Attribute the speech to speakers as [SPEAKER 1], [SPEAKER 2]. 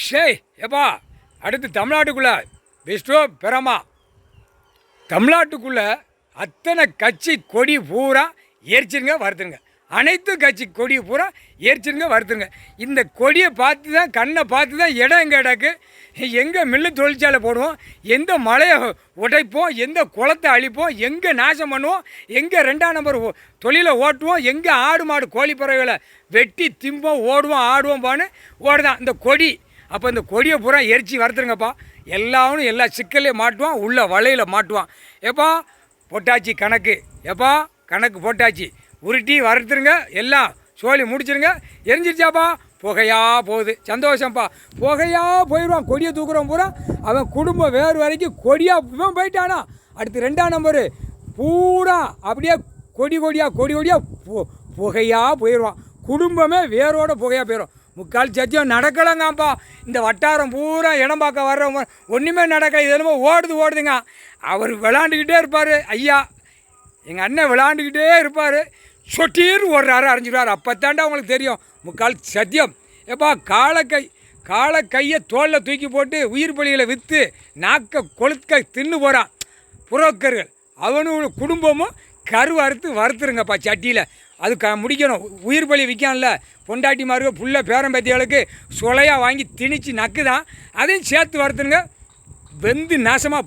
[SPEAKER 1] ஷேய் எப்பா அடுத்து தமிழ்நாட்டுக்குள்ளே பெஸ்ட்டோ பெறமா தமிழ்நாட்டுக்குள்ளே அத்தனை கட்சி கொடி பூரா எரிச்சிருங்க வறுத்துருங்க. அனைத்து கட்சி கொடியை பூரா எரிச்சிருங்க வறுத்துருங்க. இந்த கொடியை பார்த்து தான் கண்ணை பார்த்து தான் இடம் எங்கே இடக்கு, எங்கே மில்லு தொழிற்சாலை போடுவோம், எந்த மலையை உடைப்போம், எந்த குளத்தை அழிப்போம், எங்கே நாசம் பண்ணுவோம், எங்கே 2ஆம் நம்பர் தொழிலை ஓட்டுவோம், எங்கே ஆடு மாடு கோழி பறவைகளை வெட்டி திம்போம் ஓடுவோம் ஆடுவோம்பான்னு ஓடுதான் இந்த கொடி. அப்போ இந்த கொடியை பூரா எரிச்சி வறுத்துருங்கப்பா. எல்லாரும் எல்லா சிக்கல்லையும் மாட்டுவான், உள்ள வலையில் மாட்டுவான். எப்பா போட்டாச்சு கணக்கு, எப்பா கணக்கு போட்டாச்சு, உருட்டி வறுத்துருங்க, எல்லாம் சோழி முடிச்சிருங்க. எரிஞ்சிருச்சாப்பா, புகையாக போகுது, சந்தோஷம்ப்பா. புகையாக போயிடுவான் கொடியை தூக்குறோம் பூரா. அவன் குடும்பம் வேறு வரைக்கும் கொடியாக போயிட்டானா. அடுத்து 2ஆம் நம்பரு பூரா அப்படியே கொடி கொடியாக புகையாக போயிடுவான். குடும்பமே வேரோட புகையாக போயிடும். முக்கால் சத்தியம் நடக்கலைங்கப்பா. இந்த வட்டாரம் பூரா இடம் பார்க்க வர்றவங்க ஒன்றுமே நடக்கலை. இது என்னமோ ஓடுதுங்க. அவர் விளாண்டுக்கிட்டே இருப்பார் ஐயா, எங்கள் அண்ணன் விளாண்டுக்கிட்டே இருப்பார். சொட்டீர் ஓடுறாரு, அரைஞ்சிடுவார். அப்போ தாண்டா அவங்களுக்கு தெரியும் முக்கால் சத்தியம். எப்பா காலை கையை தோளில் தூக்கி போட்டு உயிர் பலிகளை விற்று நாக்க கொளுக்க தின்னு போகிறான் புரோக்கர்கள். அவனோட குடும்பமும் வறுத்துருங்கப்பா சட்டியில். அது முடிக்கணும். உயிர் பலி விற்கான்ல பொண்டாட்டிமாருக்கு புள்ள பேரம்பத்திகளுக்கு சொலையாக வாங்கி திணிச்சு நக்கு தான், அதையும் சேர்த்து வறுத்துருங்க. வெந்து நாசமாக